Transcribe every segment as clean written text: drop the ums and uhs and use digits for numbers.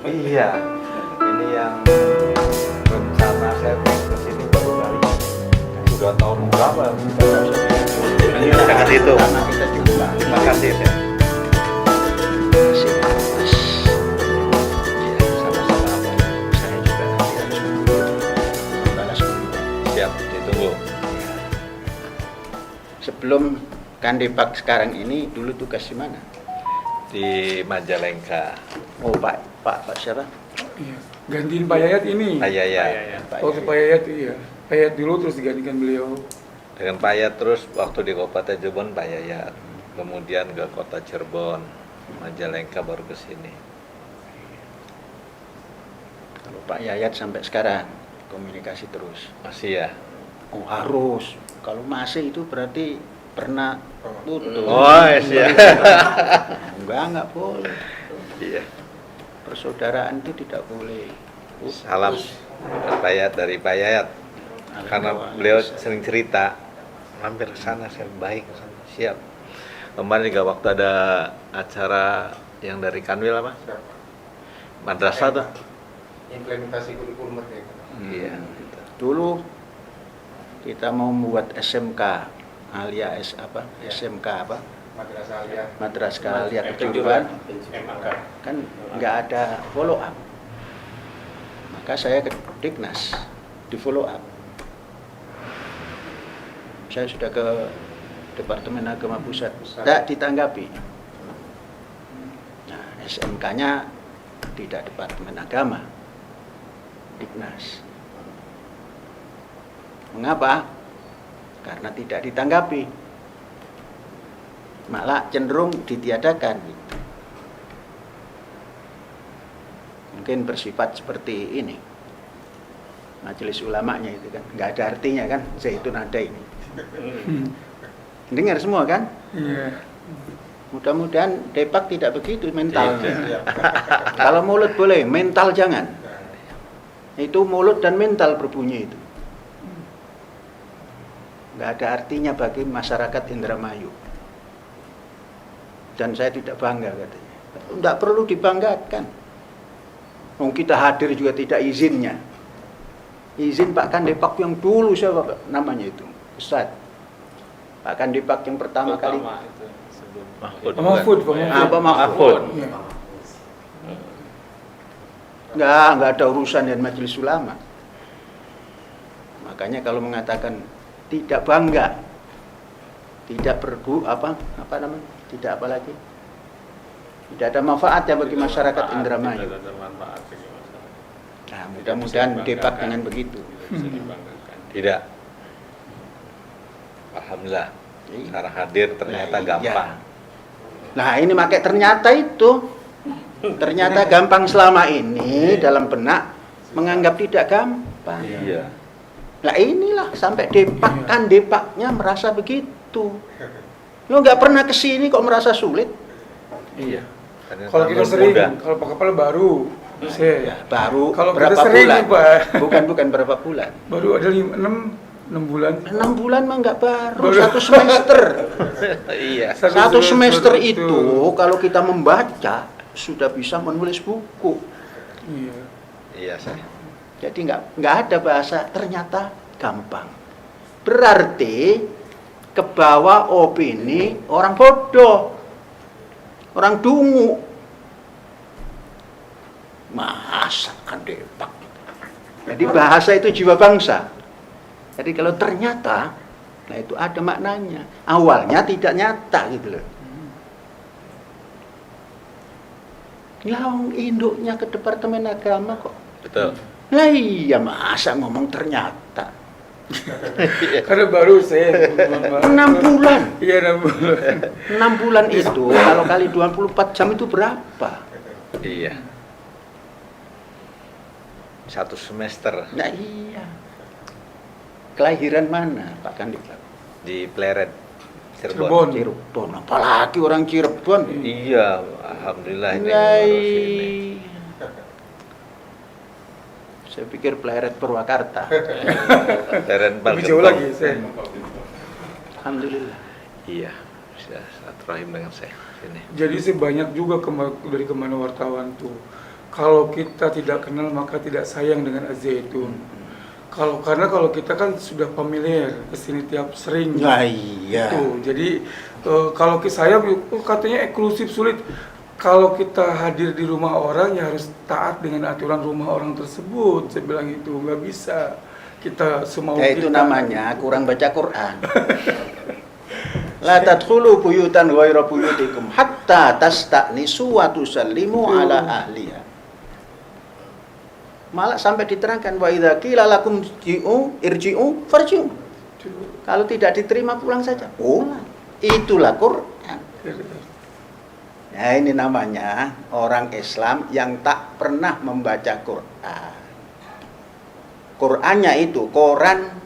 Iya, ini yang rencana saya pengen kesini baru kali sudah tahun berapa? Jangan itu. Karena kita juga Terima kasih ya. masih mas. Ya, sama-sama Pak. Saya juga nanti harus membalas dulu. Siap, ditunggu. Sebelum Kandepak sekarang ini dulu tugas di mana? Di Majalengka. Oh Pak siapa? Iya. Gantiin Pak Yayat ini. Pak Yayat. Pak Waktu Pak Yayat iya. Pak Yayat dulu terus digantikan beliau. Dengan Pak Yayat terus waktu di Kabupaten Cirebon Pak Yayat. Kemudian ke Kota Cirebon, Majalengka baru ke sini. Kalau Pak Yayat sampai sekarang komunikasi terus. Masih ya? Oh harus. Kalau masih itu berarti pernah putus. Oh, iya. Enggak boleh. Iya. Persaudaraan itu tidak boleh. Salam Pak Yayat dari Pak Yayat. Karena beliau sering cerita, mampir ke sana saya baik, siap. Kemarin juga waktu ada acara yang dari Kanwil apa? Madrasah tuh. Implementasi kurikulum merdeka. Iya. Gitu. Dulu kita mau membuat SMK alias apa? Ya. SMK apa? Madrasah Aliyah. Madrasah Aliyah Kejuruan. Kan nggak ada follow up. Maka saya ke Diknas di follow up. Saya sudah ke Departemen Agama Pusat, tidak ditanggapi. Nah, SMK-nya tidak Departemen Agama, Diknas. Mengapa? Karena tidak ditanggapi. Malah cenderung ditiadakan. Gitu. Mungkin bersifat seperti ini. Majelis ulamanya itu kan, nggak ada artinya kan, Zaitun ada ini. Dengar semua kan? Iya. Mudah-mudahan Depak tidak begitu mentalnya. Tidak. Kalau mulut boleh, mental jangan. Itu mulut dan mental berbunyi itu. Nggak ada artinya bagi masyarakat Indramayu. Dan saya tidak bangga katanya. Nggak perlu dibanggakan. Kita hadir juga tidak izinnya. Izin Pak Kandepak yang dulu siapa Pak? Namanya itu Ustaz. Pak Kandepak yang pertama kali. Mahfud. Apa Mahfud? Iya. Nggak ada urusan dengan majelis ulama. Makanya kalau mengatakan tidak bangga, tidak tidak apa lagi, tidak ada manfaatnya bagi masyarakat Indramayu. Nah, mudah-mudahan Depak dengan begitu. Tidak. Alhamdulillah. Cara hadir ternyata gampang. Nah, ini pakai ternyata itu. Ternyata gampang selama ini dalam benak menganggap tidak gampang. Iya. Nah inilah sampai Depak kan Depaknya merasa begitu. Lo nggak pernah kesini kok merasa sulit? Iya. Kalau kita sering, kalau Pak Kepala baru. Ya, Saya baru kalau berapa kita sering bulan? nih, Pak. Bukan berapa bulan. Baru ada 6 bulan. 6 bulan mah nggak baru, satu semester. Iya. Satu semester betul. itu kalau kita membaca sudah bisa menulis buku. Iya. Iya saya. Jadi nggak ada bahasa ternyata gampang. Berarti ke bawah opini orang bodoh, orang dungu. Masa kan Depak. Jadi bahasa itu jiwa bangsa. Jadi kalau ternyata, nah itu ada maknanya. Awalnya tidak nyata gitu loh. Lah induknya ke Departemen Agama kok. Betul. Lah iya masa ngomong ternyata. Karena baru saya 6 bulan. Iya 6 bulan. 6 bulan itu kalau kali 24 jam itu berapa? Iya. 1 semester Nah iya. Kelahiran mana Pak Kandidat? di Pleret, Cirebon. Cirebon. Cirebon. Apalagi orang Cirebon. Iya, alhamdulillah ini Lah, baru sini. saya pikir Pleret Purwakarta. Pleret Lebih jauh lagi saya. Alhamdulillah. Iya, sudah silaturahim dengan saya sini. Jadi sebanyak juga dari kemana wartawan tuh. Kalau kita tidak kenal maka tidak sayang dengan Az-Zaitun. Karena kalau kita kan sudah familiar kesini tiap sering. Nah iya. Tuh, jadi kalau saya katanya eksklusif sulit. Kalau kita hadir di rumah orang ya harus taat dengan aturan rumah orang tersebut. Saya bilang itu nggak bisa kita semau Ya itu kita. namanya kurang baca Quran. La tadkhulu buyutan ghayra buyutikum hatta tasta'nisu wa tusallimu ala ahliha. Malah sampai diterangkan wa idza qila lakum irji'u farji'u. Kalau tidak diterima pulang saja. Pulang. Itulah Quran. Nah ini namanya orang Islam yang tak pernah membaca Quran. Qurannya itu koran.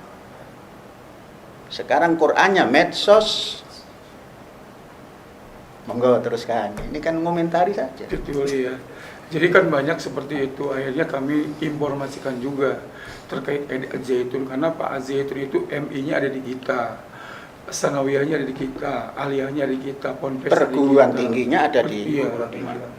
Sekarang Qurannya medsos. Monggo teruskan. Ini kan ngomentari saja. Betul ya. Jadi kan banyak seperti itu. Akhirnya kami informasikan juga terkait Az-Zaitun karena Pak Az-Zaitun itu MI-nya ada di kita, sanawiyahnya ada di kita, aliyahnya ada di kita, ponpes Perguruan ada di kita. tingginya ada di Iya,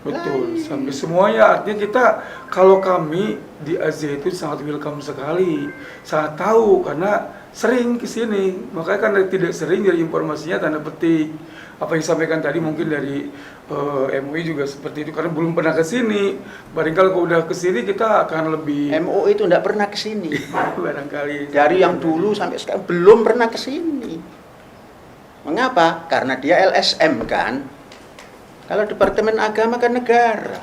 betul. Sampai semuanya artinya kita kalau kami di Az-Zaitun sangat welcome sekali, sangat tahu karena sering ke sini. Makanya kan tidak sering jadi informasinya tanda petik. Apa yang disampaikan tadi mungkin dari MUI juga seperti itu karena belum pernah ke sini. Barangkali kalau udah ke sini kita akan lebih MUI itu tidak pernah ke sini. barangkali Dari yang dulu sampai sekarang belum pernah ke sini. Mengapa? Karena dia LSM kan. Kalau Departemen Agama kan negara.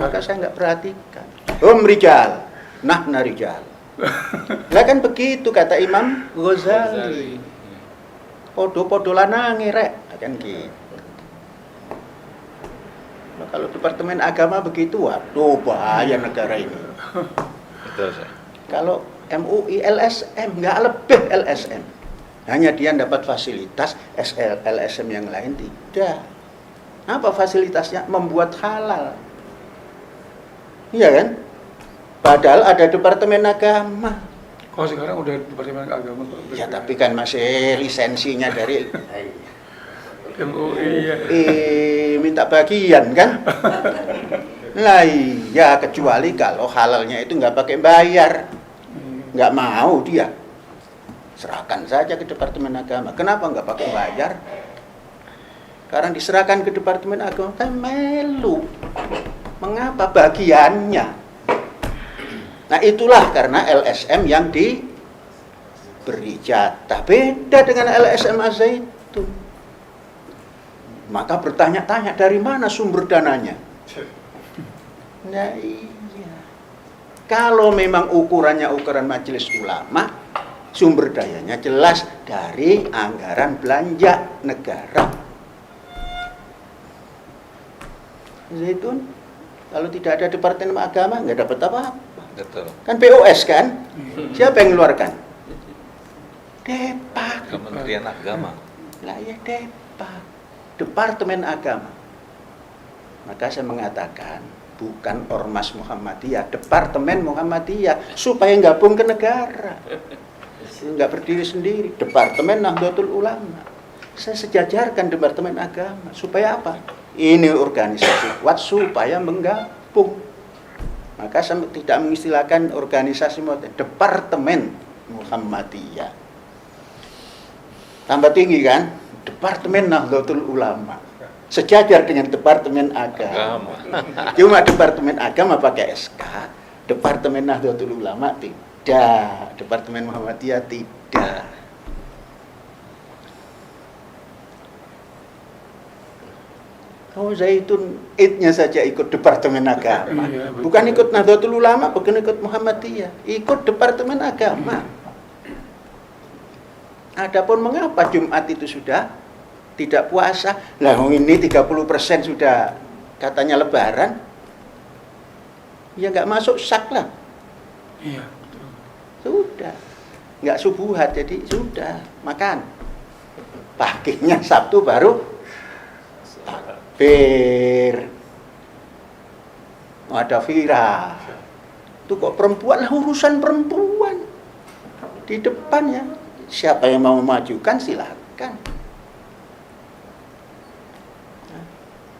Maka saya nggak perhatikan. Rijal, nahna rijal. Lah kan begitu kata Imam Ghazali. Podo-podo lanange rek, kan gitu. Nah, kalau Departemen Agama begitu, waduh bahaya negara ini. Betul, Sir. Kalau MUI LSM nggak lebih LSM, hanya dia dapat fasilitas LSM yang lain tidak. Apa fasilitasnya? Membuat halal. Iya kan? Padahal ada Departemen Agama. kalau sekarang udah Departemen Agama Pak. Ya tapi kan masih lisensinya dari MUI ya. minta bagian kan? Nah iya, kecuali kalau halalnya itu nggak pakai bayar, nggak mau dia, serahkan saja ke Departemen Agama. Kenapa nggak pakai bayar? Sekarang diserahkan ke Departemen Agama, kan melu. Mengapa bagiannya? Nah itulah karena LSM yang diberi jatah. Beda dengan LSM Az-Zaitun. Maka bertanya-tanya dari mana sumber dananya? Nah iya. Kalau memang ukurannya ukuran majelis ulama, sumber dayanya jelas dari anggaran belanja negara. Zaitun, kalau tidak ada Departemen Agama nggak dapat apa-apa. Betul. Kan POS kan? Siapa yang mengeluarkan? Depak. Kementerian Agama. Lah ya Depak. Departemen Agama. Maka saya mengatakan bukan Ormas Muhammadiyah, Departemen Muhammadiyah supaya gabung ke negara. Enggak berdiri sendiri. Departemen Nahdlatul Ulama. Saya sejajarkan Departemen Agama supaya apa? Ini organisasi kuat supaya menggabung. Maka saya tidak mengistilahkan organisasi Departemen Muhammadiyah. Tambah tinggi kan? Departemen Nahdlatul Ulama. Sejajar dengan Departemen Agama. Cuma Departemen Agama pakai SK, Departemen Nahdlatul Ulama tidak, Departemen Muhammadiyah tidak. Oh, Zaitun id-nya saja ikut Departemen Agama. Iya, betul. Bukan ikut Nahdlatul Ulama, bukan ikut Muhammadiyah. Ikut Departemen Agama. Adapun mengapa Jumat itu sudah tidak puasa? Lah ini 30% sudah katanya lebaran. Ya nggak masuk sak lah. Iya, betul. Sudah. Nggak subuhat, jadi sudah. Makan. Paginya Sabtu baru takbir. Ada Vira. Itu kok perempuan lah, urusan perempuan. Di depannya. Siapa yang mau memajukan silakan.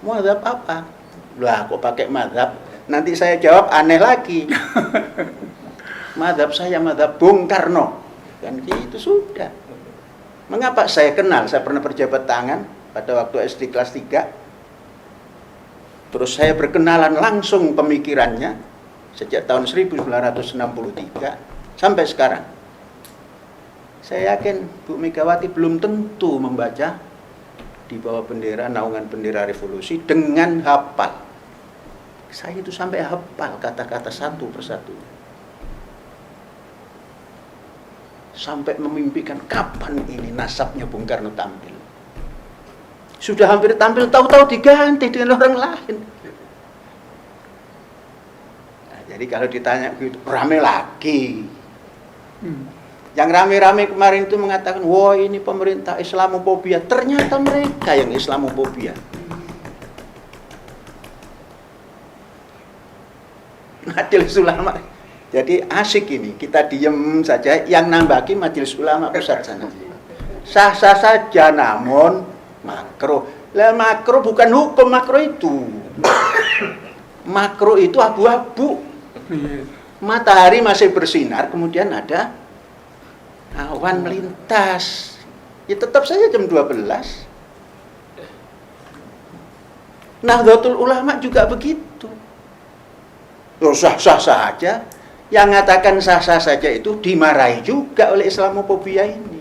Mazhab apa? Lah kok pakai mazhab? Nanti saya jawab aneh lagi. Mazhab saya mazhab Bung Karno. Kan gitu sudah. Mengapa saya kenal? Saya pernah berjabat tangan pada waktu SD kelas 3. Terus saya berkenalan langsung pemikirannya sejak tahun 1963 sampai sekarang. Saya yakin Bu Megawati belum tentu membaca di bawah bendera, naungan bendera revolusi dengan hafal. Saya itu sampai hafal kata-kata satu persatu. Sampai memimpikan kapan ini nasabnya Bung Karno tampil. Sudah hampir tampil, tahu-tahu diganti dengan orang lain. Nah, jadi kalau ditanya gitu, rame lagi. Yang rame-rame kemarin itu mengatakan, wah ini pemerintah Islamofobia. Ternyata mereka yang Islamofobia. Majelis Ulama. Jadi asik ini, kita diem saja. Yang nambaki Majelis Ulama pusat sana. Sah-sah saja, namun makro. Lah makro bukan hukum, makro itu. Makro itu abu-abu. Matahari masih bersinar, kemudian ada awan melintas. Ya tetap saja jam 12. Nahdlatul Ulama juga begitu. Oh, sah-sah saja. Yang mengatakan sah-sah saja itu dimarahi juga oleh Islamofobia ini.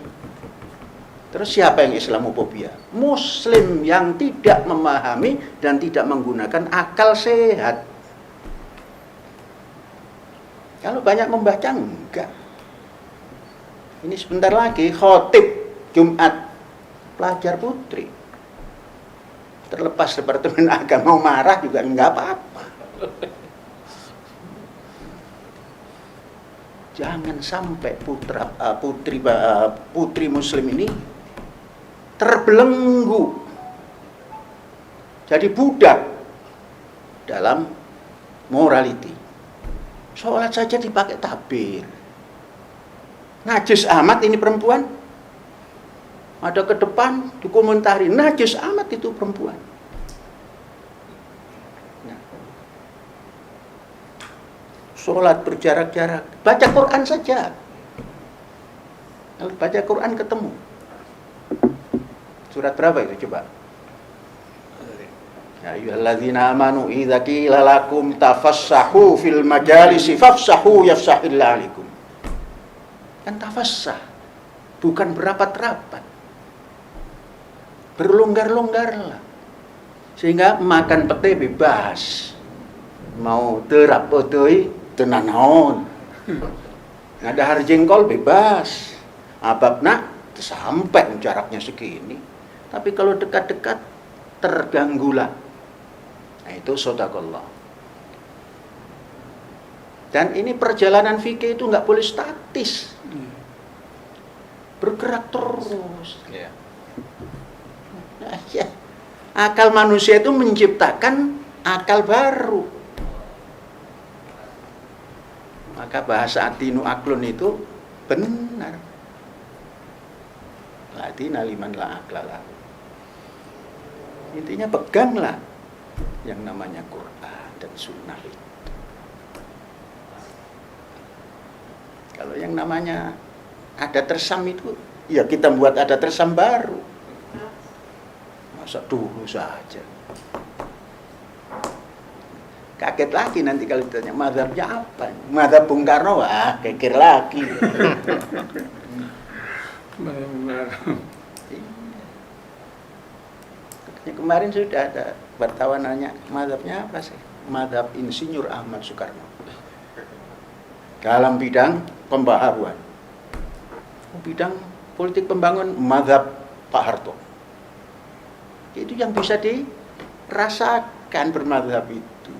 Terus siapa yang Islamofobia? Muslim yang tidak memahami dan tidak menggunakan akal sehat. Kalau banyak membaca, enggak. Ini sebentar lagi khotib Jumat pelajar putri. Terlepas Departemen Agama mau marah juga enggak apa-apa. Jangan sampai putri Muslim ini terbelenggu, jadi budak dalam morality. Sholat saja dipakai tabir. Najis amat ini perempuan. Ada ke depan dikomentari, najis amat itu perempuan. Nah. Sholat berjarak-jarak, baca Quran saja. Kalau baca Quran ketemu. Surat berapa itu coba? Ya ayyuhalladzina amanu idza qila lakum tafassahu fil majalisi fafsahu yafsahillahu alaikum. Kan tafassah, bukan berapat-rapat. Berlonggar-longgarlah. Sehingga makan pete bebas. Mau terap otoi tenanaon. Ngadahar jengkol bebas. Ababna sampai jaraknya segini. Tapi kalau dekat-dekat terganggulah. Nah itu shadaqallah. Dan ini perjalanan fikih itu nggak boleh statis. Bergerak terus. Iya. Nah, ya. Akal manusia itu menciptakan akal baru. Maka bahasa atinu aklun itu benar. Latina liman la aklala. Intinya peganglah yang namanya Quran dan Sunnah itu. Kalau yang namanya ada tersam itu, ya kita buat ada tersam baru. Masa dulu saja. Kaget lagi nanti kalau ditanya mazhabnya apa? Mazhab Bung Karno, wah kekir lagi. Benar. Kemarin sudah ada wartawan nanya, mazhabnya apa sih? Mazhab Insinyur Ahmad Soekarno. Dalam bidang pembaharuan. Bidang politik pembangunan, mazhab Pak Harto. Itu yang bisa dirasakan bermazhab itu.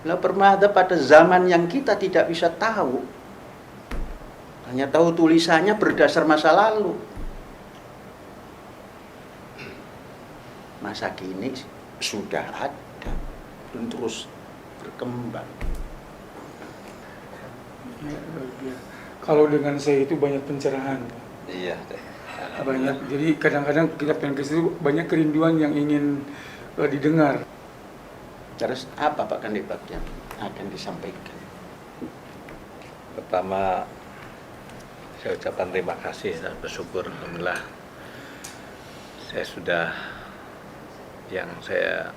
Nah, bermazhab pada zaman yang kita tidak bisa tahu. Hanya tahu tulisannya berdasar masa lalu. Masa kini sudah ada dan terus berkembang. Ya, luar biasa. Kalau dengan saya itu banyak pencerahan. Iya. Banyak. Jadi kadang-kadang kita pengen ke situ banyak kerinduan yang ingin didengar. Terus apa Pak Kandipat yang akan disampaikan? Pertama, saya ucapkan terima kasih dan bersyukur, alhamdulillah saya sudah yang saya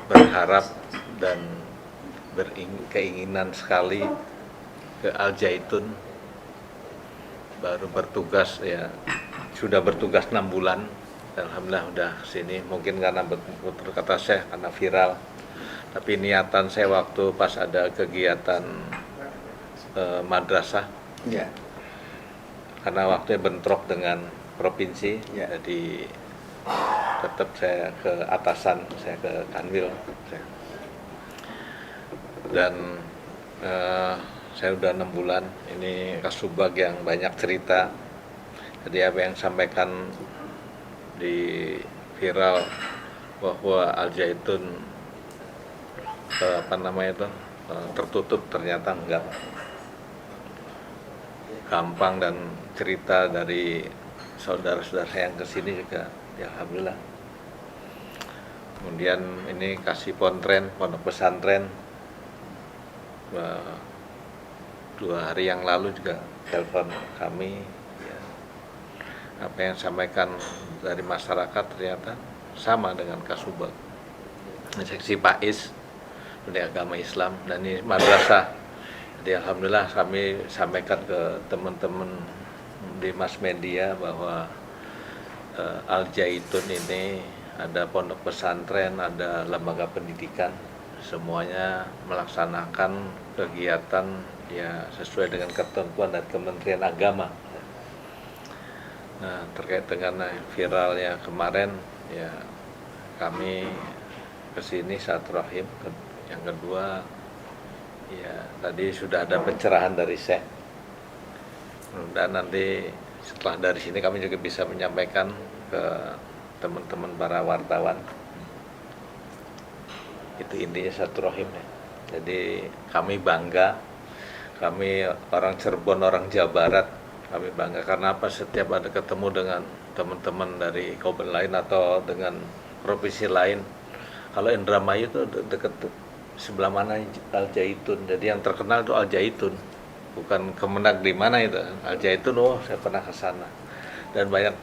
berharap dan keinginan sekali ke Al Zaitun, baru bertugas ya, sudah bertugas 6 bulan dan alhamdulillah udah kesini. Mungkin karena betul kata saya karena viral, tapi niatan saya waktu pas ada kegiatan madrasah, Ya. karena waktunya bentrok dengan provinsi, Ya. jadi tetap saya ke atasan, saya ke Kanwil, dan saya udah 6 bulan ini Kasubag yang banyak cerita. Jadi apa yang sampaikan di viral bahwa Al Zaitun tertutup, ternyata enggak. Gampang, dan cerita dari saudara-saudara saya yang kesini juga ya alhamdulillah. Kemudian ini kasih pondok pesantren 2 hari yang lalu juga telepon kami ya. Apa yang sampaikan dari masyarakat ternyata sama dengan Kasubag, seksi Pais dari agama Islam, dan ini madrasah. Jadi alhamdulillah kami sampaikan ke teman-teman di mass media bahwa Al Zaitun ini ada pondok pesantren, ada lembaga pendidikan, semuanya melaksanakan kegiatan ya sesuai dengan ketentuan dari Kementerian Agama. Nah, terkait dengan viralnya kemarin ya, kami kesini silaturahim. Yang kedua ya, tadi sudah ada pencerahan dari Syekh. Dan nanti setelah dari sini kami juga bisa menyampaikan ke teman-teman para wartawan. Itu intinya silaturahim ya. Jadi kami bangga, kami orang Cirebon, orang Jawa Barat, kami bangga karena apa? Setiap ada ketemu dengan teman-teman dari kabupaten lain atau dengan provinsi lain. Kalau Indramayu itu dekat sebelah mana Al Zaitun. Jadi yang terkenal itu Al Zaitun, bukan Kemenag di mana itu. Al Zaitun, oh saya pernah ke sana. Dan banyak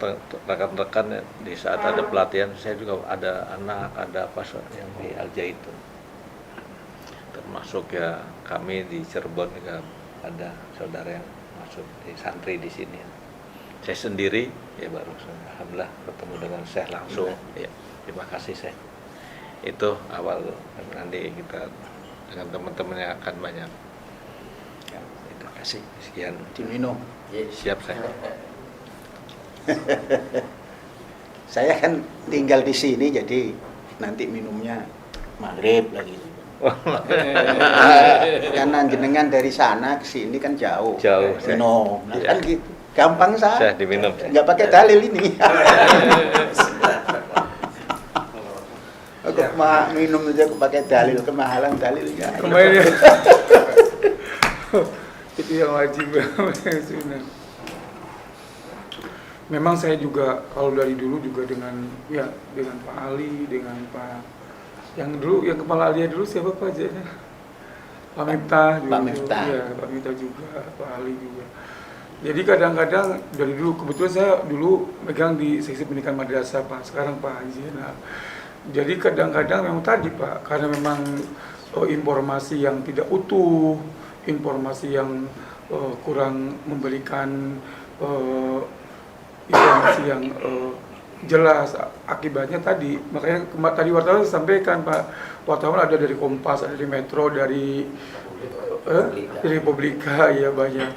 rekan-rekan di saat ada pelatihan, saya juga ada anak, ada apa yang di Al Zaitun. Termasuk ya kami di Cirebon juga ada saudara yang masuk di santri di sini. Saya sendiri ya baru alhamdulillah ketemu dengan Syekh langsung. Ya, terima kasih Syekh. Itu awal, nanti kita dengan teman-teman yang akan banyak. Ya, terima kasih. Sekian. Diminum. Siap saya. Saya kan tinggal di sini, jadi nanti minumnya maghrib lagi. Karena jenengan dari sana ke sini kan jauh. Jauh. Minum. Nah, Ya. kan gitu. Gampang Saya saja. diminum. Saya. Nggak pakai dalil ini. Aku minum aja aku pakai dalil, kemahalan dalilnya. Kemarin ya. Itu yang wajib, yang sunnah. Memang saya juga kalau dari dulu juga dengan Pak Ali, dengan Pak yang dulu yang kepala Alia dulu siapa Pak aja? Pak Miftah juga. Pak Miftah. Ya, Pak Miftah juga, Pak Ali juga. Jadi kadang-kadang dari dulu, kebetulan saya dulu megang di seksi pendidikan madrasah Pak, sekarang Pak Haji. Nah, jadi kadang-kadang memang tadi Pak, karena memang informasi yang tidak utuh, informasi yang kurang memberikan informasi yang jelas akibatnya tadi. Makanya tadi wartawan sampaikan Pak, wartawan ada dari Kompas, ada dari Metro, dari Republika, ya banyak.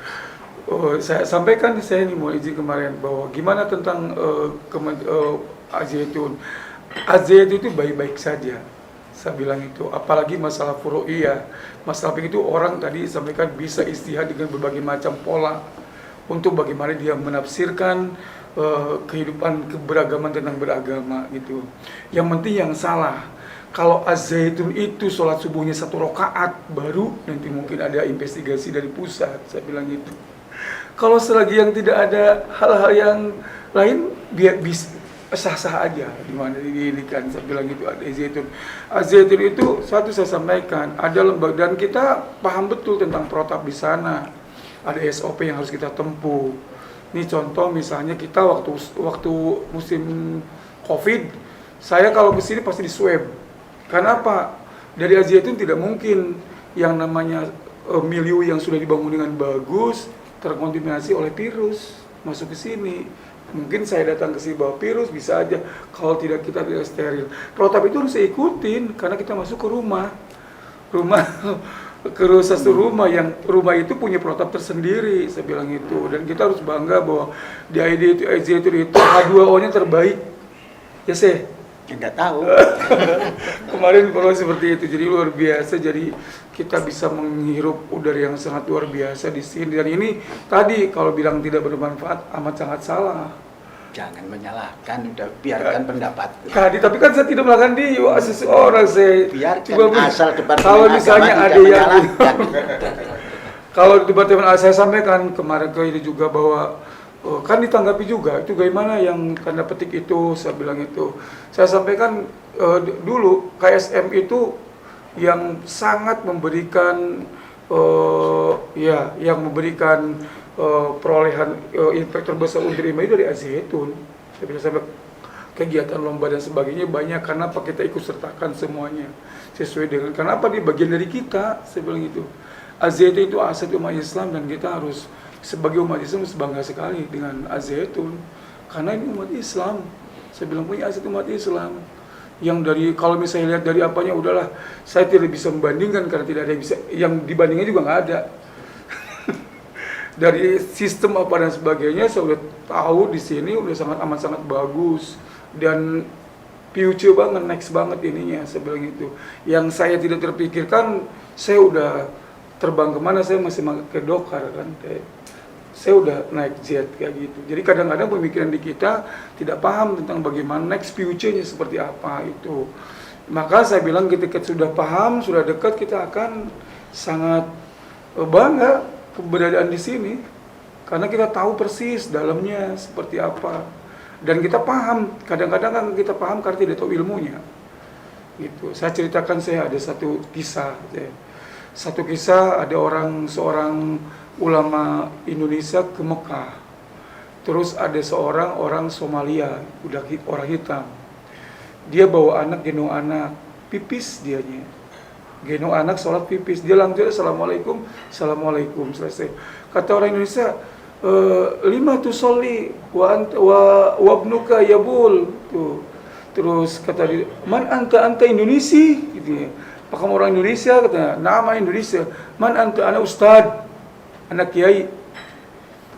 Saya sampaikan, saya ini mau izin kemarin bahwa gimana tentang Al-Zaitun. Al-Zaitun itu baik-baik saja, saya bilang itu. Apalagi masalah furu'iyah, masalah begitu orang tadi sampaikan bisa istihad dengan berbagai macam pola untuk bagaimana dia menafsirkan kehidupan keberagaman tentang beragama gitu. Yang penting yang salah, kalau Az-Zaitun itu sholat subuhnya 1 rakaat baru nanti mungkin ada investigasi dari pusat, saya bilang gitu. Kalau selagi yang tidak ada hal-hal yang lain, biar bisa sah-sah aja di mana ini kan, saya bilang gitu. Az-Zaitun, Az-Zaitun itu satu saya sampaikan, ada lembaga dan kita paham betul tentang protap di sana. Ada SOP yang harus kita tempuh. Ini contoh misalnya kita waktu musim COVID, saya kalau ke sini pasti di swab. Karena apa? Dari Az-Zaitun tidak mungkin yang namanya milieu yang sudah dibangun dengan bagus terkontaminasi oleh virus masuk ke sini. Mungkin saya datang ke sini bawa virus, bisa aja. Kalau tidak, kita tidak steril. Protap itu harus saya ikutin karena kita masuk ke rumah ke satu rumah yang rumah itu punya protap tersendiri, saya bilang itu. Dan kita harus bangga bahwa di Az-Zaitun itu H2O-nya terbaik. Ya sih. Enggak tahu. Kemarin kalau seperti itu, jadi luar biasa. Jadi kita bisa menghirup udara yang sangat luar biasa di sini. Dan ini tadi kalau bilang tidak bermanfaat amat sangat salah. Jangan menyalahkan, udah biarkan pendapat. Tadi tapi kan saya tidak melakukan di seseorang, saya Biarkan asal departemen kalau agama misalnya tidak ada yang menyalahkan. kalau di departemen saya sampaikan kemarin ke ini juga bahwa kan ditanggapi juga itu bagaimana yang tanda petik itu, saya bilang itu. Saya sampaikan dulu KSM itu yang sangat memberikan yang memberikan perolehan impact terbesar untuk IMA dari Az-Zaitun. Saya bisa sampai kegiatan lomba dan sebagainya banyak karena apa kita ikut sertakan semuanya sesuai dengan kenapa dia bagian dari kita, saya bilang itu. Az-Zaitun itu aset umat Islam dan kita harus sebagai umat Islam harus bangga sekali dengan Az-Zaitun karena ini umat Islam. Saya bilang punya aset umat Islam yang dari kalau misalnya lihat dari apanya udahlah saya tidak bisa membandingkan karena tidak ada yang bisa yang dibandingnya juga nggak ada. Dari sistem apa dan sebagainya saya udah tahu di sini udah amat sangat bagus dan future banget, next banget ininya, saya bilang itu. Yang saya tidak terpikirkan, saya udah terbang kemana, saya masih ke Dokar kan, saya udah naik jet kayak gitu. Jadi kadang-kadang pemikiran di kita tidak paham tentang bagaimana next future-nya seperti apa itu. Maka saya bilang ketika sudah paham, sudah dekat, kita akan sangat bangga keberadaan di sini karena kita tahu persis dalamnya seperti apa dan kita paham. Kadang-kadang kan kita paham karena tidak tahu ilmunya gitu. Saya ceritakan, saya ada satu kisah ada seorang ulama Indonesia ke Mekah, terus ada seorang orang Somalia, udah orang hitam, dia bawa anak, gendong anak, pipis dianya, gendong anak sholat pipis, dia langsung assalamualaikum, assalamualaikum, selesai. Kata orang Indonesia, lima tu soli wa wabnuka yabul tuh. Terus kata dia, man anta Indonesia gitu ya. Apa kamu orang Indonesia? Katanya, nama Indonesia. Man anta, anak ustad, anak kiai.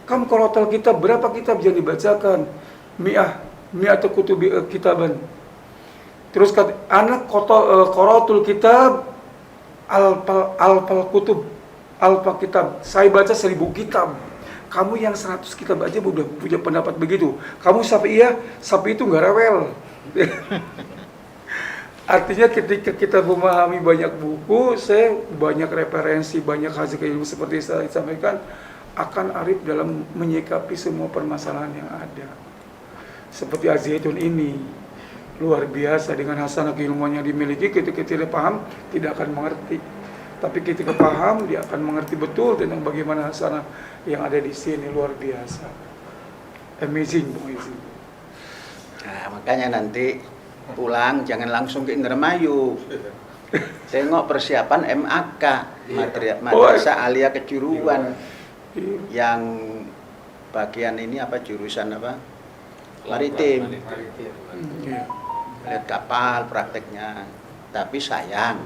Kamu korotal kitab, berapa kitab yang dibacakan? Mi'ah kutubi kitaban. Terus kata, anak korotul kitab alpal kutub, alpal kitab. Saya baca 1000 kitab. Kamu yang 100 kitab aja udah punya pendapat begitu. Kamu sapi itu nggak rewel. Artinya ketika kita memahami banyak buku, saya banyak referensi, banyak hasil ilmu seperti saya sampaikan, akan arif dalam menyikapi semua permasalahan yang ada. Seperti Az-Zaitun ini, luar biasa dengan hasanah keilmuan yang dimiliki. Ketika tidak paham, tidak akan mengerti. Tapi ketika paham, dia akan mengerti betul tentang bagaimana hasanah yang ada di sini, luar biasa. Amazing, amazing. Nah, makanya nanti pulang jangan langsung ke Indramayu. Tengok persiapan MAK, Madrasah Alia Kejuruan. Yang bagian ini apa, jurusan apa? maritim. Iya. Lihat kapal prakteknya. Tapi sayang,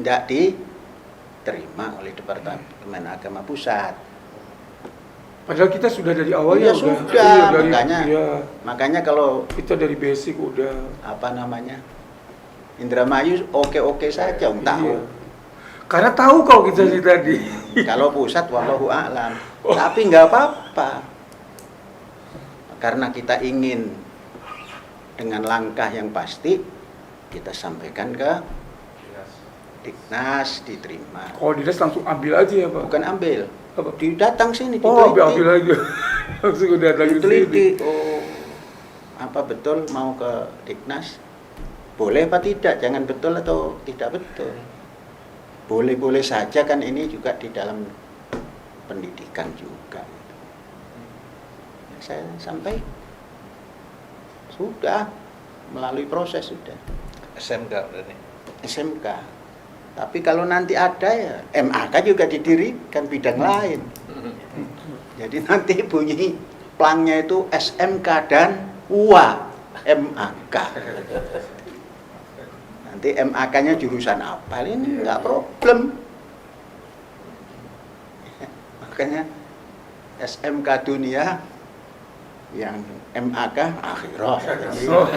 tidak diterima oleh Departemen Agama Pusat. Padahal kita sudah dari awal Iya, ya sudah. Iya, dari, Makanya. iya. Makanya kalau Kita dari basic udah. apa namanya, Indramayu oke-oke saja, tahu. Iya. Karena tahu kalau kita sih tadi. Kalau pusat wallahu a'lam. Tapi nggak apa-apa. Karena kita ingin dengan langkah yang pasti, kita sampaikan ke Diknas, diterima. Kalau dinas langsung ambil aja ya Pak. Bukan ambil, Apa? datang sini, Oh, ambil diteliti. aja. Langsung udah datang ke sini. Diteliti. Oh, apa betul mau ke Diknas? Boleh apa tidak? Jangan betul atau tidak betul. Boleh-boleh saja kan, ini juga di dalam pendidikan juga. Saya sampai sudah melalui proses sudah SMK berarti. SMK. Tapi kalau nanti ada ya MAK juga didirikan bidang lain. Jadi nanti bunyi plangnya itu SMK dan UA MAK. Nanti MAK-nya jurusan apa? Ini nggak problem. Makanya SMK dunia, yang MAK akhirat. Oh.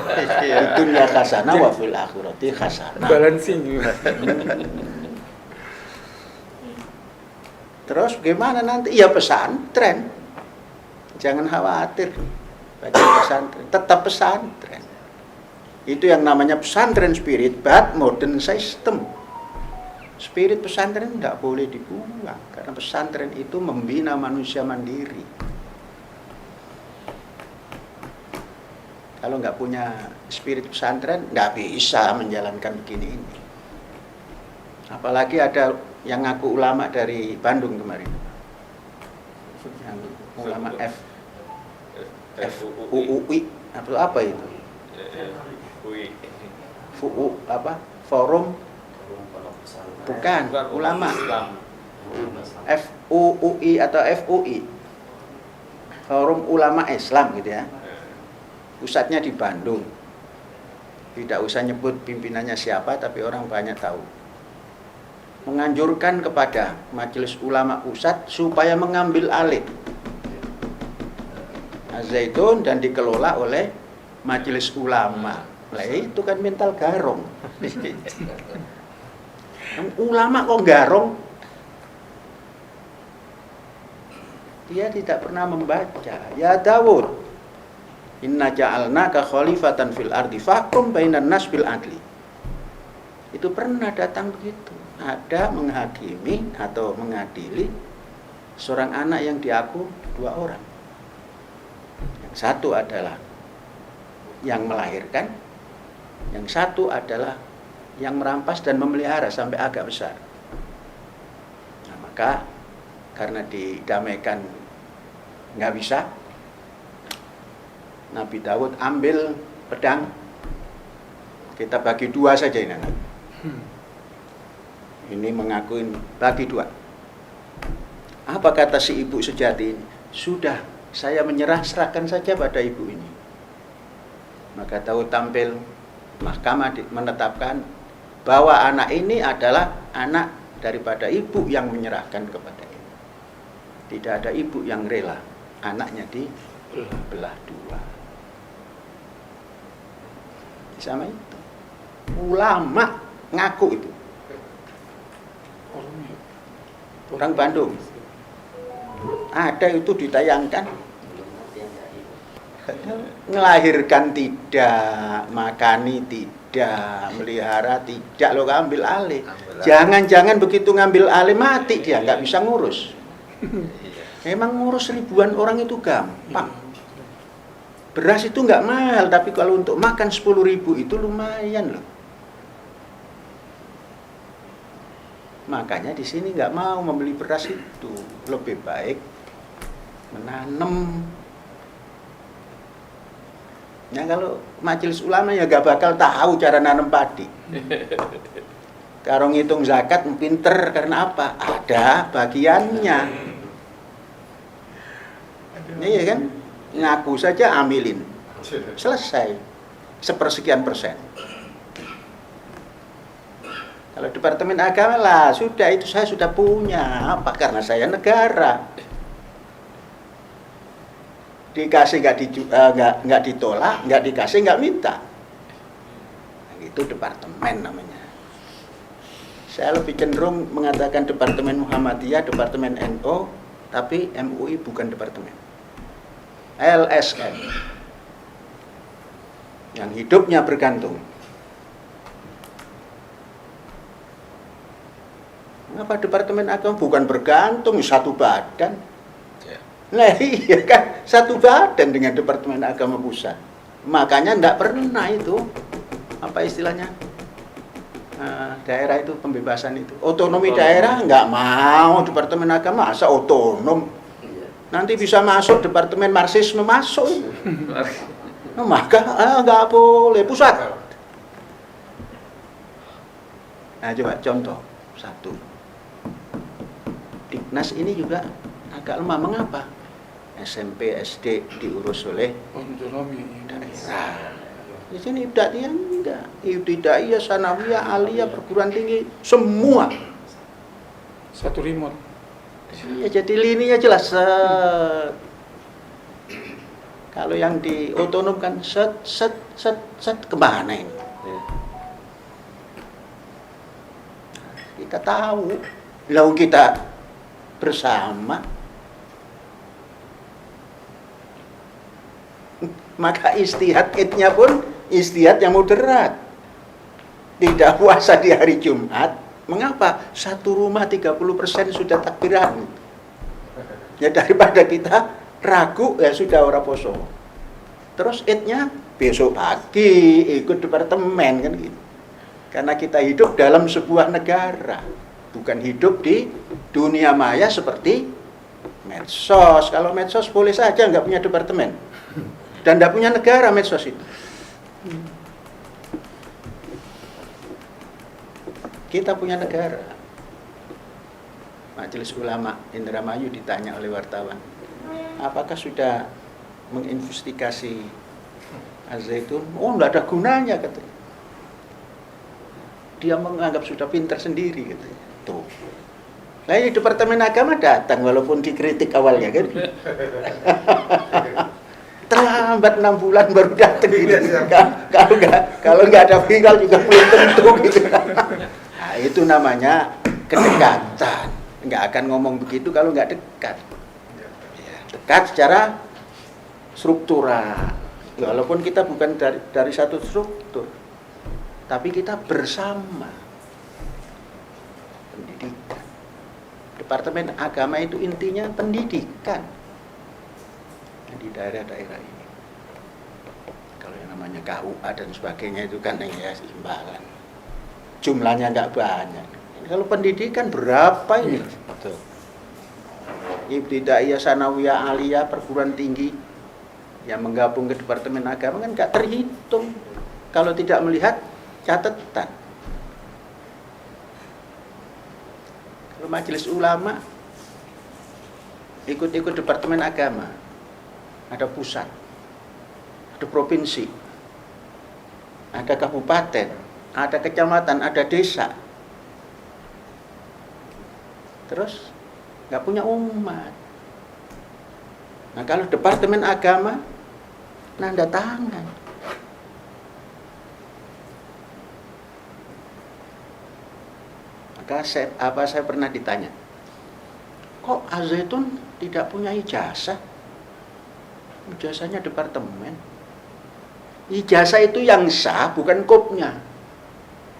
Dunia hasanah wa fil akhirati hasanah. Balancing. Terus gimana nanti? Ya pesantren. Jangan khawatir. Baca pesantren, tetap pesantren. Itu yang namanya pesantren spirit, but modern system. Spirit pesantren tidak boleh dibuang, karena pesantren itu membina manusia mandiri. Kalau nggak punya spirit pesantren, nggak bisa menjalankan begini ini. Apalagi ada yang ngaku ulama dari Bandung kemarin, yang ulama FUUI atau apa itu? FUU apa? Forum bukan ulama FUUI atau FUI, Forum Ulama Islam gitu ya. Pusatnya di Bandung. Tidak usah nyebut pimpinannya siapa, tapi orang banyak tahu. Menganjurkan kepada Majelis Ulama Pusat supaya mengambil alih Az-Zaitun dan dikelola oleh Majelis Ulama. Lah itu kan mental garong. Ulama kok garong? Dia tidak pernah membaca. Ya Dawud, inna ja'alnaka khalifatan fil ardi fahkum bainan nas bil adli. Itu pernah datang begitu. Ada menghakimi atau mengadili seorang anak yang diaku 2 orang. Yang satu adalah yang melahirkan, yang satu adalah yang merampas dan memelihara sampai agak besar. Nah, maka karena didamaikan nggak bisa, Nabi Daud ambil pedang, kita bagi 2 saja ini anak. Ini mengakuin bagi 2. Apa kata si ibu sejati ini? Sudah, saya menyerah, serahkan saja pada ibu ini. Maka Daud tampil, mahkamah menetapkan bahwa anak ini adalah anak daripada ibu yang menyerahkan kepada ibu. Tidak ada ibu yang rela anaknya dibelah 2. Sama itu. Ulama ngaku itu. Orang Bandung. Ada itu ditayangkan. Ngelahirkan tidak, makani tidak, melihara tidak, lo ambil alih. Jangan-jangan begitu ngambil alih mati dia, nggak bisa ngurus. Emang ngurus ribuan orang itu gampang. Beras itu nggak mahal, tapi kalau untuk makan 10.000 itu lumayan loh. Makanya di sini nggak mau membeli beras itu, lebih baik menanam. Ya kalau majelis ulama ya gak bakal tahu cara nanam padi. Kalau ngitung zakat pinter, karena apa? Ada bagiannya. Iya kan? Ngaku saja amilin. Selesai. Sepersekian persen. Kalau Departemen Agama lah, sudah itu saya sudah punya. Apa? Karena saya negara. Dikasih nggak ditolak, nggak dikasih nggak minta. Itu departemen namanya. Saya lebih cenderung mengatakan Departemen Muhammadiyah, Departemen NU, tapi MUI bukan departemen. LSM. Yang hidupnya bergantung. Mengapa Departemen Agama bukan bergantung, satu badan? Nah iya kan, satu badan dengan Departemen Agama Pusat. Makanya enggak pernah itu, apa istilahnya, daerah itu pembebasan itu. Otonomi daerah enggak mau Departemen Agama, masa otonom. Nanti bisa masuk Departemen Marxisme masuk itu. Nah, maka enggak boleh pusat. Nah coba contoh satu. Dignas ini juga agak lemah, mengapa? SMP, SD diurus oleh Otonomi daerah. Di sini ibtidaiyah enggak. Ibtidaiyah, sanawiyah, aliyah, perguruan tinggi, semua. satu remote. Iya, jadi lininya jelas. Kalau yang di otonom kan set kemana ini? Kita tahu, lalu kita bersama. Maka istihad-nya pun istihad yang moderat. Tidak puasa di hari Jumat. Mengapa? Satu rumah 30% sudah takbiran. Ya daripada kita ragu, ya sudah ora poso. Terus idnya besok pagi ikut departemen kan gitu. Karena kita hidup dalam sebuah negara, bukan hidup di dunia maya seperti medsos. Kalau medsos boleh saja nggak punya departemen. Dan tidak punya negara medsos itu. Kita punya negara. Majelis Ulama Indramayu ditanya oleh wartawan, apakah sudah menginvestigasi Az-Zaitun? Oh, tidak ada gunanya katanya. Dia menganggap sudah pintar sendiri katanya. Tuh. Nah ini Departemen Agama datang walaupun dikritik awalnya kan. Terlambat 6 bulan baru datang gitu. Kalau nggak ada viral juga belum tentu gitu. Nah, itu namanya kedekatan. Nggak akan ngomong begitu kalau nggak dekat. Ya, dekat secara struktural. Walaupun kita bukan dari satu struktur, tapi kita bersama. Pendidikan. Departemen Agama itu intinya pendidikan. Di daerah-daerah ini, kalau yang namanya KUA dan sebagainya itu kan ya imbalan, jumlahnya nggak banyak. Kalau pendidikan berapa ini? Betul. Ibtidaiyah, sanawiyah, aliyah, perguruan tinggi yang menggabung ke Departemen Agama kan nggak terhitung kalau tidak melihat catatan. Kalau Majelis Ulama ikut-ikut Departemen Agama, ada pusat, ada provinsi, ada kabupaten, ada kecamatan, ada desa. Terus nggak punya umat. Nah kalau Departemen Agama, nanda tangan. Maka saya pernah ditanya, kok Az-Zaitun tidak punya ijazah? Ijazahnya departemen. Ijazah itu yang sah, bukan kopnya.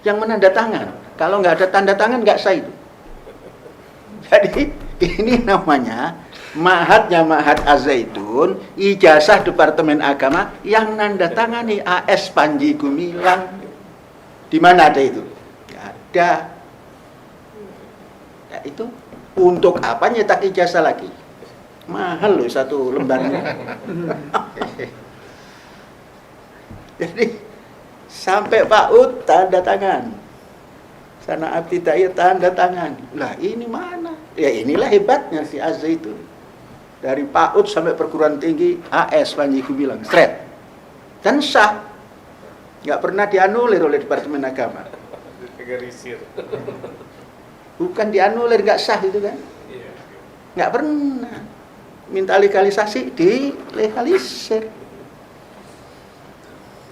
Yang menandatangan. Kalau nggak ada tanda tangan nggak sah itu. Jadi ini namanya mahatnya Mahat Az-Zaitun, ijazah Departemen Agama yang nandatangani AS Panji Gumilang. Di mana ada itu? Nggak ada. Nah, itu untuk apa nyetak ijazah lagi? Mahal loh satu lembarnya. Jadi sampai PAUD tanda tangan, sana ibtidaiyah tanda tangan. Lah ini mana? Ya inilah hebatnya si Az-Zaitun. Dari PAUD sampai perguruan tinggi AS, Panjigu bilang, straight. Dan sah. Nggak pernah dianulir oleh Departemen Agama. Bukan dianulir, nggak sah itu kan. Nggak pernah. Minta legalisasi, dilegalisir.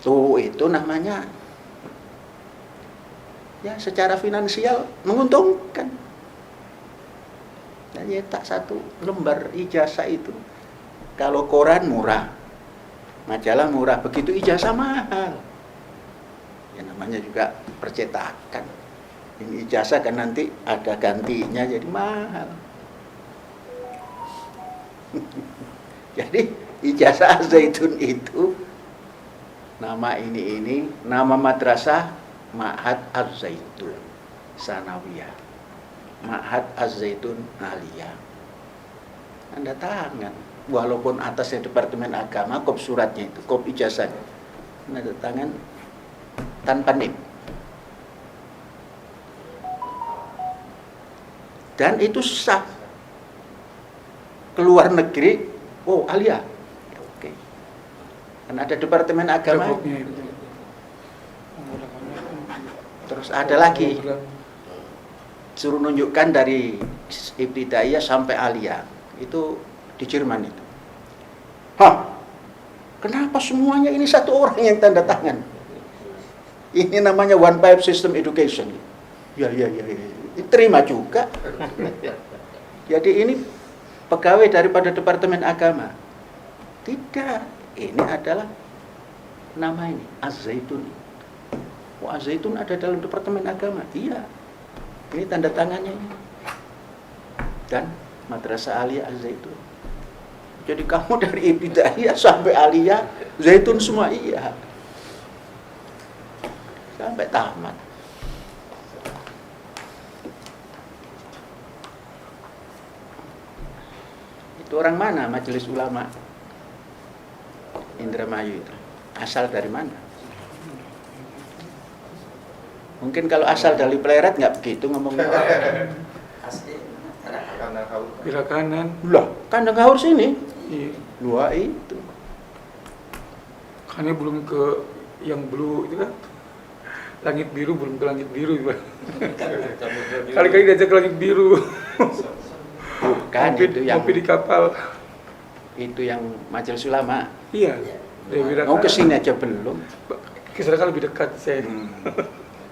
Tuh, itu namanya ya secara finansial menguntungkan. Dan nyetak satu lembar ijazah itu, kalau koran murah, majalah murah, begitu ijazah mahal. Ya namanya juga percetakan. Ini ijazah kan nanti ada gantinya jadi mahal. Jadi ijazah Zaitun itu nama ini nama madrasah Ma'had Az-Zaitun Sanawiyah. Ma'had Az-Zaitun Aliyah. Tanda tangan. Walaupun atasnya Departemen Agama, kop suratnya itu, kop ijazahnya. Tanda tangan tanpa NIM. Dan itu sah. Keluar negeri, oh Aliyah. Ya, oke. Karena ada Departemen Agama. Terus ada lagi. Suruh nunjukkan dari Ibtidaiyah sampai Aliyah. Itu di Jerman itu. Hah? Kenapa semuanya ini satu orang yang tanda tangan? Ini namanya One Pipe System Education. Ya. Diterima juga. Jadi ini pegawai daripada Departemen Agama. Tidak. Ini adalah nama ini, Az-Zaitun. Oh, Az-Zaitun ada dalam Departemen Agama. Iya. Ini tanda tangannya ini. Dan Madrasah Aliyah Az-Zaitun. Jadi kamu dari Ibtidaiyah sampai Aliyah Zaitun semua, iya. Sampai tamat. Itu orang mana Majelis Ulama Indramayu itu? Asal dari mana? Mungkin kalau asal dari Pleret nggak begitu ngomongnya. Kira kanan. Lah, Kandang Haur sini. Iya. Dua itu. Karena belum ke yang blue itu kan. Langit biru belum ke langit biru, Pak. Kali-kali diajak ke langit biru. Bukan Ngopi, itu yang ngopi di kapal. itu yang Majelis Ulama. Iya. Dewi Mau kesini aja belum. Kisah kan lebih dekat saya.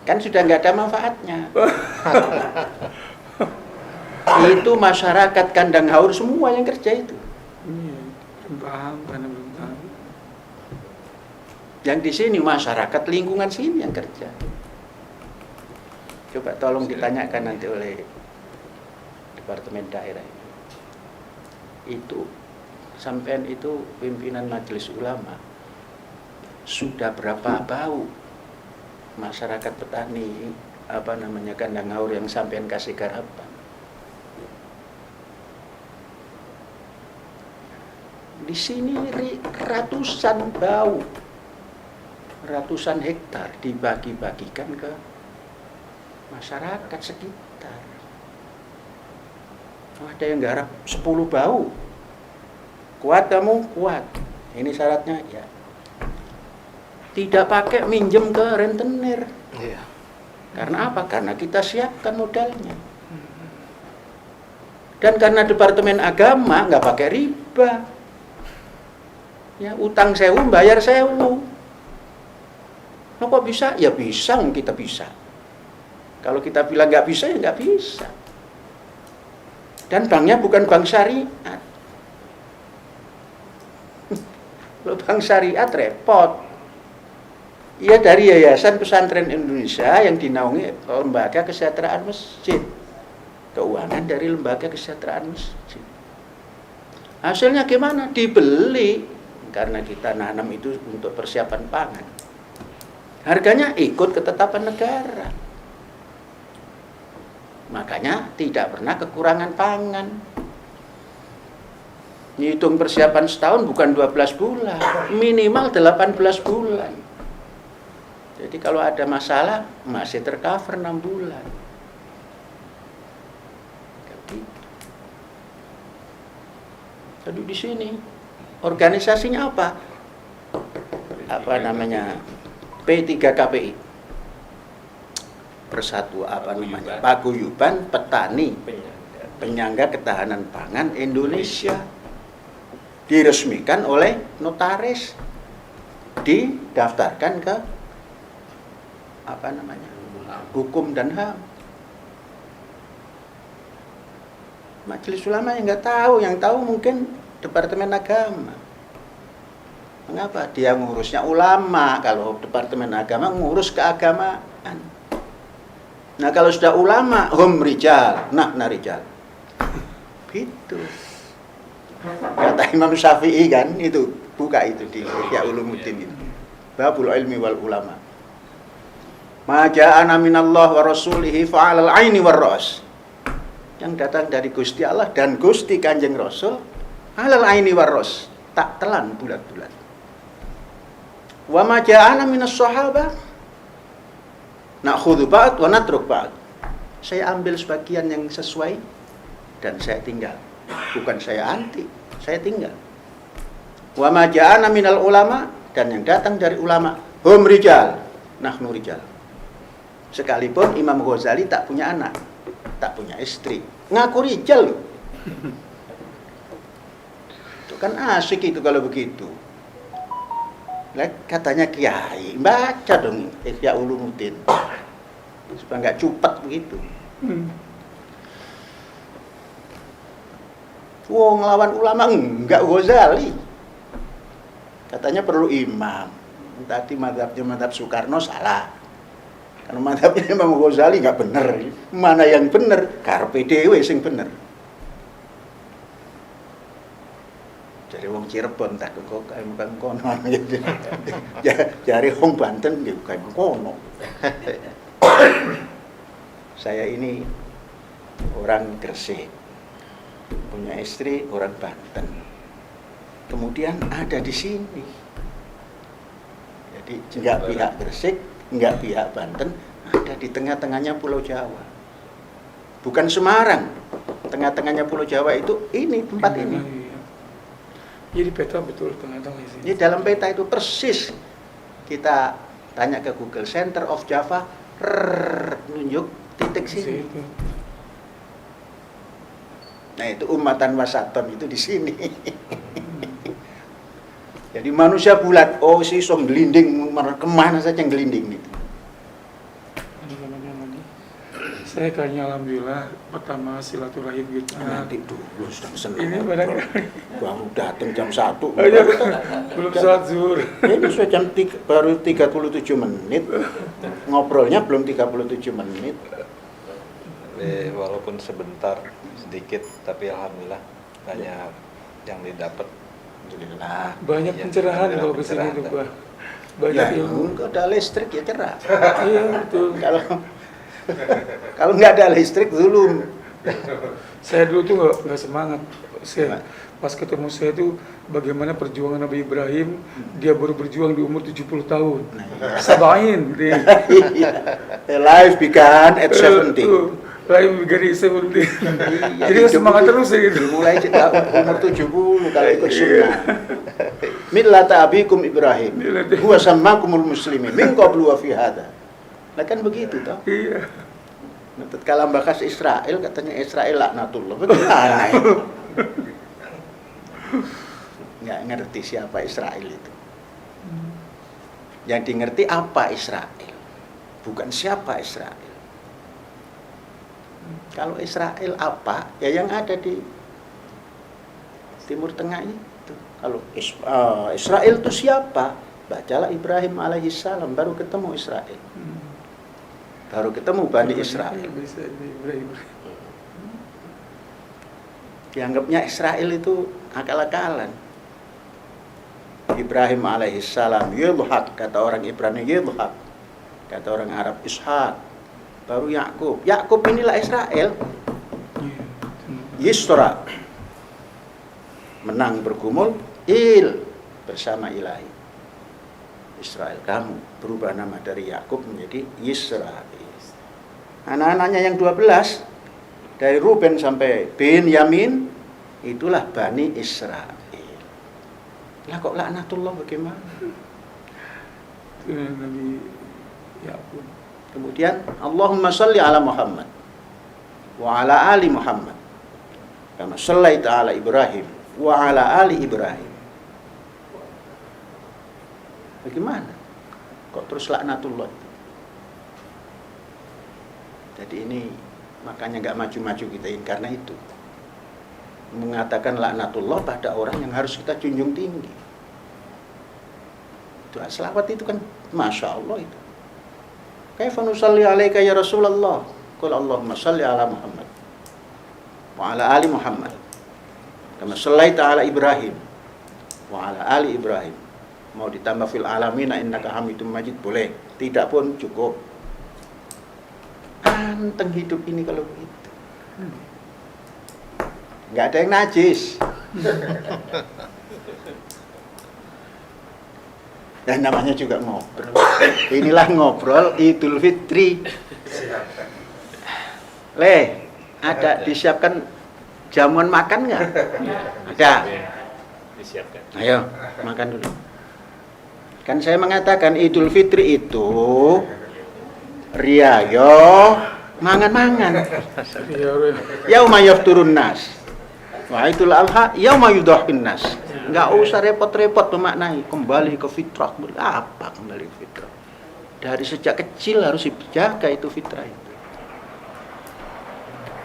Kan sudah nggak ada manfaatnya. Itu masyarakat Kandang Haur semua yang kerja itu. Iya. Belum paham karena belum tahu. Yang di sini masyarakat lingkungan sini yang kerja. Coba tolong ditanyakan nanti oleh Departemen Daerah. Itu sampean itu pimpinan Majelis Ulama. Sudah berapa bau masyarakat petani Kandang Haur yang sampean kasih garapan. Di sini ratusan bau, ratusan hektar dibagi-bagikan ke masyarakat sekitar. Ada yang garap 10 bau. Kuat kamu? Kuat. Ini syaratnya ya. Tidak pakai minjem ke rentenir. Iya. Karena apa? Karena kita siapkan modalnya. Dan karena Departemen Agama nggak pakai riba. Ya, utang sewu, bayar sewu. Nah, kok bisa? Ya bisa, kita bisa. Kalau kita bilang nggak bisa, ya nggak bisa. Dan banknya bukan bank syariat. Kalau bank syariat repot. Ia dari Yayasan Pesantren Indonesia yang dinaungi Lembaga Kesejahteraan Masjid. Keuangan dari Lembaga Kesejahteraan Masjid. Hasilnya gimana? Dibeli. Karena kita nanam itu untuk persiapan pangan. Harganya ikut ketetapan negara. Makanya tidak pernah kekurangan pangan. Ngitung persiapan setahun bukan 12 bulan, minimal 18 bulan. Jadi kalau ada masalah masih tercover 6 bulan. Duduk di sini. Organisasinya apa? Apa namanya? P3KPI. Persatuan apa namanya? Paguyuban Petani Penyangga Ketahanan Pangan Indonesia. Diresmikan oleh notaris. Didaftarkan ke apa namanya? Hukum dan HAM. Majelis Ulama yang nggak tahu, yang tahu mungkin Departemen Agama. Mengapa? Dia ngurusnya ulama, kalau Departemen Agama ngurus keagamaan. Nah kalau sudah ulama, hum rijal, nah rijal. Gitu. Kata Imam Syafi'i kan, itu buka itu di Ihya Ulumuddin itu. Babul ilmi wal ulama. Ma ja'ana minallah wa rasulihi fa'alal aini war ra's. Yang datang dari Gusti Allah dan Gusti Kanjeng Rasul alal aini waros, tak telan bulat-bulat. Wa ma ja'ana minas sahabah na'khudhu ba'd wa natruk ba'd. Saya ambil sebagian yang sesuai dan saya tinggal. Bukan saya anti, saya tinggal. Wa ma ja'ana minal ulama, dan yang datang dari ulama hum rijal, nahnu rijal. Sekalipun Imam Ghazali tak punya anak, tak punya istri, ngaku rijal loh. Itu kan asik itu kalau begitu. Lah katanya kiai, baca dong Ihya Ulumuddin supaya nggak cupet begitu. Ngelawan ulama enggak Ghazali. Katanya perlu imam. Tadi madhab Soekarno salah. Karena madhabnya Imam Ghazali nggak bener. Mana yang bener? Karpe dewe sing bener. Jadi wong Cirebon tak kok bukan kono. Jari wong Banten nggih bukan kono. Saya ini orang Gresik. Punya istri orang Banten. Kemudian ada di sini. Jadi enggak pihak Gresik, enggak pihak Banten, ada di tengah-tengahnya Pulau Jawa. Bukan Semarang. Tengah-tengahnya Pulau Jawa itu ini tempat ini. Jadi peta betul tengah-tengah sini. Ini dalam peta itu persis. Kita tanya ke Google Center of Java, nunjuk titik sini. Nah itu umatan wasaton itu di sini. Jadi manusia bulat, oh si som gelinding kemana saja yang gelinding itu. Saya kayaknya alhamdulillah pertama silaturahim kita. Nanti dulu sedang senang. Ini barangkali Baru datang jam 1. belum sholat zuhur. Ini sudah jam 3, baru 37 menit. Ngobrolnya belum 37 menit. Walaupun sebentar, sedikit, tapi alhamdulillah banyak yang didapat. Alhamdulillah. Banyak Iya, pencerahan alhamdulillah, kalau kesini pencerahan, tuh Pak. Pak. Banyak Ya, ilmu. kalau ada listrik ya cerah. Iya betul. Kalau nggak ada listrik dulu. Saya dulu tuh nggak semangat. Saya pas ketemu saya tuh bagaimana perjuangan Nabi Ibrahim, dia baru berjuang di umur 70 tahun. Sabain gitu. Iya. Life began at 70. Lain dari 70. Iya, Jadi hidup semangat itu terus ya gitu. Dimulai umur 70 kalau ikut sunnah. Millata abikum Ibrahim. Huwa sammakumul muslimin min qablu wa fi hadha. Nah kan begitu toh. Iya. Nah, tatkala bahas Israel katanya Israel laknatullah. Bagaimana itu? Nggak ngerti siapa Israel itu. Yang dimengerti apa Israel, bukan siapa Israel. Kalau Israel apa? Ya yang ada di Timur Tengah itu. Kalau Israel itu siapa? Bacalah Ibrahim alaihissalam, baru ketemu Israel. Baru ketemu Bani Israel. Dianggapnya Israel itu akal-akalan. Ibrahim alaihissalam yudhak, kata orang Ibrani yudhak, kata orang Arab Ishak, baru Yakub. Yakub inilah Israel. Yisra, menang bergumul, il bersama ilahi. Israel, kamu berubah nama dari Yakub menjadi Yisrael. Anak-anaknya yang 12 dari Ruben sampai Benyamin Itulah Bani Israel. Lah kok laknatullah bagaimana? Nabi Yakub. Kemudian Allahumma shalli ala Muhammad wa ala ali Muhammad kama shallaita ala Ibrahim wa ala ali Ibrahim. Bagaimana? Kok terus laknatullah itu? Jadi ini makanya nggak maju-maju kita ini karena itu. Mengatakan laknatullah pada orang yang harus kita junjung tinggi. Itu selawat itu kan Masya Allah itu. Kaifa nusalli alaika ya Rasulullah? Qul Allahumma salli ala Muhammad wa ala ali Muhammad kama shallaita ala Ibrahim wa ala ali Ibrahim. Mau ditambah fil alamina innaka hamidum majid boleh, tidak pun cukup. Anteng hidup ini kalau begitu. Nggak ada yang najis. Dan namanya juga ngobrol. Inilah ngobrol Idul Fitri. Ada disiapkan jamuan makan nggak? Ada. Disiapkan. Ayo, makan dulu. Kan saya mengatakan Idul Fitri itu riayo mangan-mangan. Yauma yafturun nas. Wa Idul Adha yauma yudhhin nas. Enggak usah repot-repot memaknai, kembali ke fitrah. Apa kembali ke fitrah? Dari sejak kecil harus dijaga itu fitrah itu.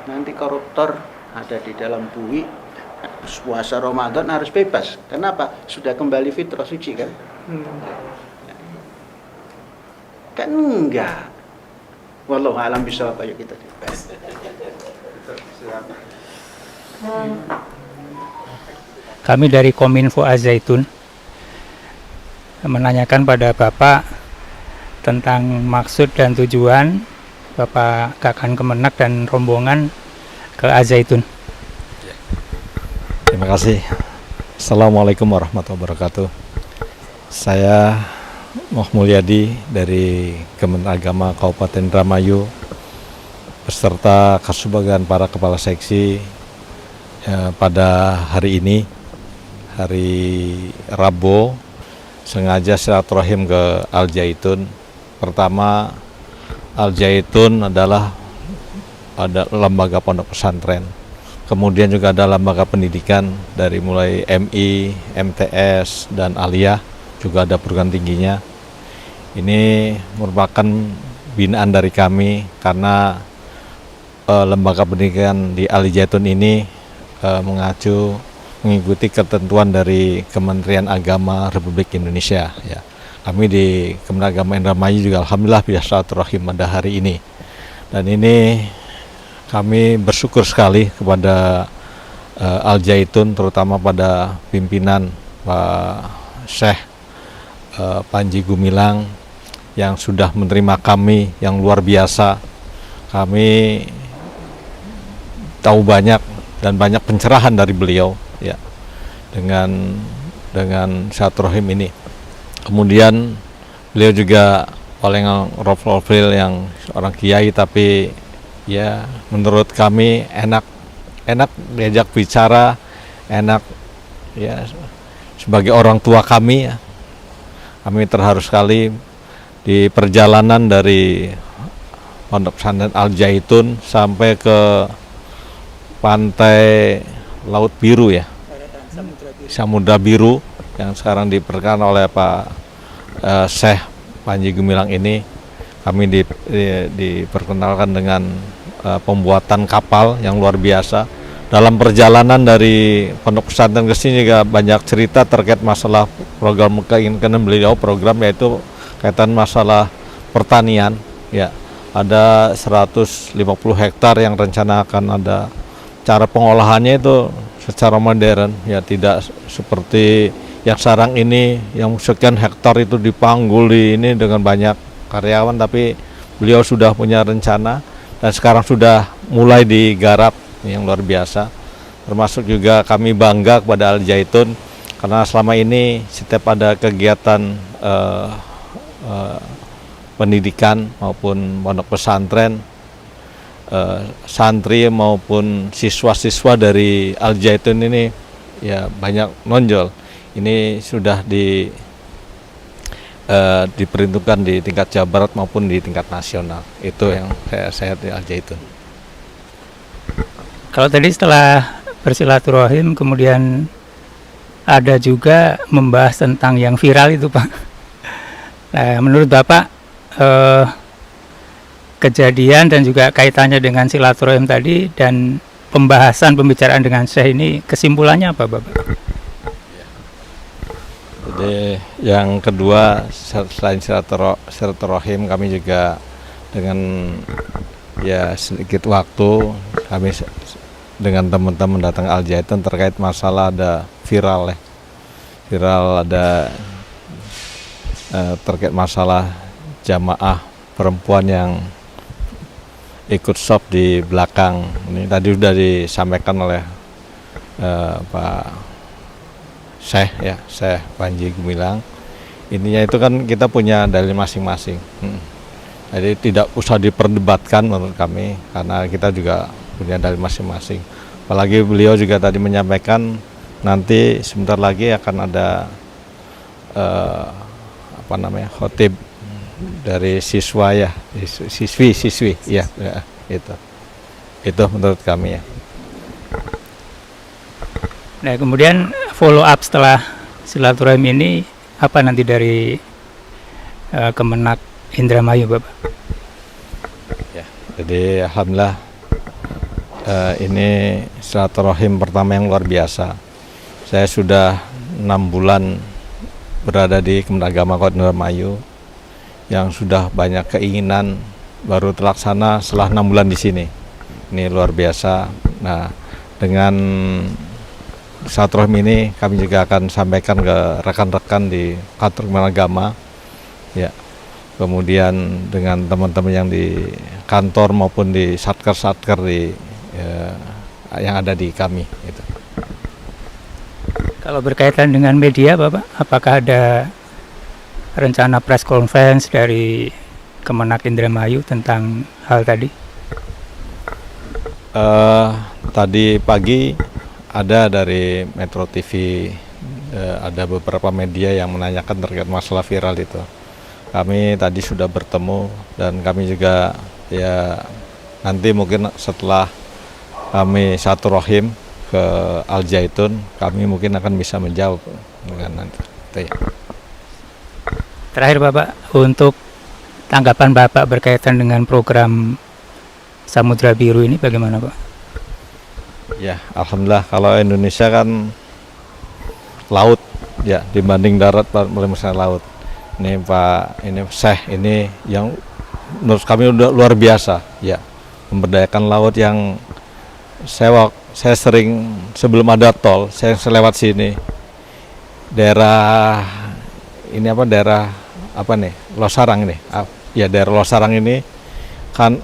Nanti koruptor ada di dalam bui, puasa Ramadan harus bebas. Kenapa? Sudah kembali fitrah suci kan? Kan enggak. Wallahu a'lam bishawab, ayo kita Kami dari Kominfo Az-Zaitun menanyakan pada Bapak tentang maksud dan tujuan Bapak Kakan Kemenak dan rombongan ke Az-Zaitun. Terima kasih. Assalamualaikum warahmatullahi wabarakatuh. Saya Moh Mulyadi dari Kementerian Agama Kabupaten Indramayu beserta Kasubagdan para kepala seksi pada hari ini, hari Rabu, sengaja silaturahim ke Al-Zaitun. Pertama, Al-Zaitun adalah lembaga pondok pesantren. Kemudian juga ada lembaga pendidikan dari mulai MI, MTS, dan Aliyah, juga ada perguruan tingginya. Ini merupakan binaan dari kami karena lembaga pendidikan di Al-Zaitun ini mengikuti ketentuan dari Kementerian Agama Republik Indonesia. Ya. Kami di Kementerian Agama Indramayu juga alhamdulillah biasa silaturahim pada hari ini. Dan ini kami bersyukur sekali kepada Al-Zaitun, terutama pada pimpinan Pak Syekh Panji Gumilang yang sudah menerima kami yang luar biasa. Kami tahu banyak dan banyak pencerahan dari beliau ya dengan silaturahim ini. Kemudian beliau juga paling profil yang seorang kiai, tapi ya menurut kami enak diajak bicara, enak ya sebagai orang tua kami ya. Kami terharu sekali di perjalanan dari Pondok Pesantren Al-Zaitun sampai ke pantai Laut Biru ya, Samudra Biru yang sekarang diperkenalkan oleh Pak Syekh Panji Gumilang ini. Kami diperkenalkan dengan pembuatan kapal yang luar biasa. Dalam perjalanan dari Pondok Pesantren ke sini juga banyak cerita terkait masalah program keinginan beliau, program yaitu kaitan masalah pertanian ya. Ada 150 hektar yang rencana akan ada cara pengolahannya itu secara modern ya, tidak seperti yang sekarang ini yang sekian hektar itu dipanggul di ini dengan banyak karyawan, tapi beliau sudah punya rencana dan sekarang sudah mulai digarap yang luar biasa. Termasuk juga kami bangga kepada Al-Zaitun karena selama ini setiap ada kegiatan pendidikan maupun pondok pesantren santri maupun siswa-siswa dari Al Zaitun ini ya banyak nonjol. Ini sudah diperuntukkan di tingkat Jawa Barat maupun di tingkat nasional. Itu yang saya di Al Zaitun. Kalau tadi setelah bersilaturahim kemudian ada juga membahas tentang yang viral itu, Pak. Nah, menurut Bapak kejadian dan juga kaitannya dengan silaturahim tadi dan pembicaraan dengan Syekh ini kesimpulannya apa, Bapak? Jadi yang kedua, selain silaturahim, kami juga dengan ya sedikit waktu kami dengan teman-teman datang Al Zaitun terkait masalah ada viral ada terkait masalah jamaah perempuan yang ikut shop di belakang. Ini tadi sudah disampaikan oleh Pak Syekh Panji Gumilang. Intinya itu kan kita punya dalil masing-masing. Jadi tidak usah diperdebatkan menurut kami karena kita juga punya dalil masing-masing. Apalagi beliau juga tadi menyampaikan nanti sebentar lagi akan ada khotib dari siswa ya, siswi ya, itu menurut kami ya. Nah, kemudian follow up setelah silaturahim ini apa nanti dari Kemenak Indramayu, Bapak? Ya, jadi alhamdulillah ini silaturahim pertama yang luar biasa. Saya sudah 6 bulan berada di Kemenak Agama Kota Indramayu yang sudah banyak keinginan baru terlaksana setelah 6 bulan di sini. Ini luar biasa. Nah, dengan silaturahim ini kami juga akan sampaikan ke rekan-rekan di kantor Kemenak Agama, ya. Kemudian dengan teman-teman yang di kantor maupun di satker yang ada di kami. Gitu. Kalau berkaitan dengan media, Bapak, apakah ada rencana press conference dari Kemenak Indramayu tentang hal tadi? Tadi pagi ada dari Metro TV, ada beberapa media yang menanyakan terkait masalah viral itu. Kami tadi sudah bertemu dan kami juga ya nanti mungkin setelah kami silaturahim ke Al Zaitun, kami mungkin akan bisa menjawab dengan nanti. Terakhir, Bapak, untuk tanggapan Bapak berkaitan dengan program Samudra Biru ini bagaimana, Pak? Ya, alhamdulillah kalau Indonesia kan laut ya dibanding darat paling besar laut. Ini Syekh ini yang menurut kami udah luar biasa ya, memberdayakan laut yang saya sering sebelum ada tol saya lewat sini daerah Losarang ini ya, daerah Losarang ini kan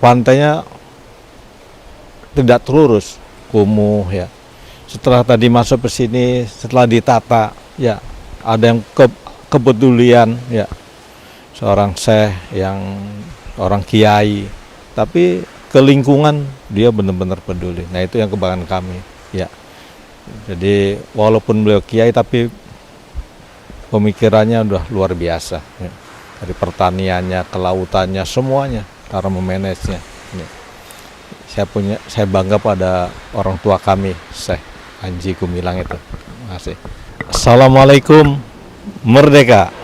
pantainya tidak lurus, kumuh ya. Setelah tadi masuk ke sini, setelah ditata ya, ada yang kepedulian ya, seorang Syekh yang orang kiai, tapi ke lingkungan dia benar-benar peduli. Nah, itu yang kebanggaan kami ya. Jadi walaupun beliau kiai tapi pemikirannya udah luar biasa ya. Dari pertaniannya, kelautannya, semuanya cara memanagenya ya. Saya bangga pada orang tua kami, Syekh Panji Gumilang itu. Terima kasih. Assalamualaikum, merdeka.